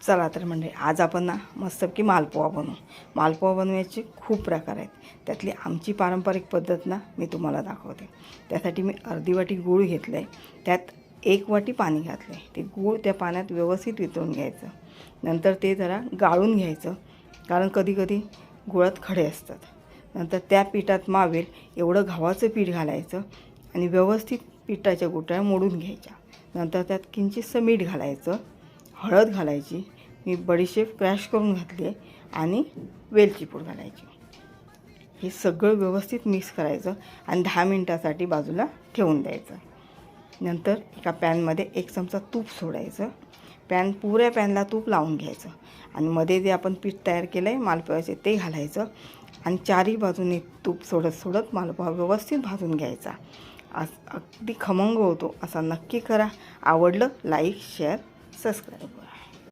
चला तर म्हणजे आज आपण ना मस्तपैकी मालपोहा बनवू। मालपोहा बनवायचे खूप प्रकार आहेत, त्यातली आमची पारंपरिक पद्धत ना मी तुम्हाला दाखवते। त्यासाठी मी अर्धी वाटी गूळ घेतलं आहे, त्यात 1 वाटी पाणी घातलं आहे। ते गूळ त्या पाण्यात व्यवस्थित वितळून घ्यायचं, नंतर ते जरा गाळून घ्यायचं, कारण कधी कधी गुळात खडे असतात। नंतर त्या पिठात मावेल एवढं गव्हाचं पीठ घालायचं आणि व्यवस्थित पिठाच्या गुठळ्या मोडून घ्यायच्या। नंतर त्यात किंचितसं मीठ घालायचं, हळद घालायची, मी बडीशेप क्रॅश करून घातली आहे, आणि वेलची पूड घालायची। हे सगळं व्यवस्थित मिक्स करायचं आणि 10 मिनिटासाठी बाजूला ठेवून द्यायचं। नंतर एका पॅनमध्ये 1 चमचा तूप सोडायचं, पुऱ्या पॅनला तूप लावून घ्यायचं आणि मध्ये जे आपण पीठ तयार केलं आहे मालपोह्याचे ते घालायचं आणि चारही बाजूने तूप सोडत सोडत मालपोहा व्यवस्थित भाजून घ्यायचा। अगदी खमंग होतो, असा नक्की करा। आवडलं लाईक शेअर सबस्क्राईब करा।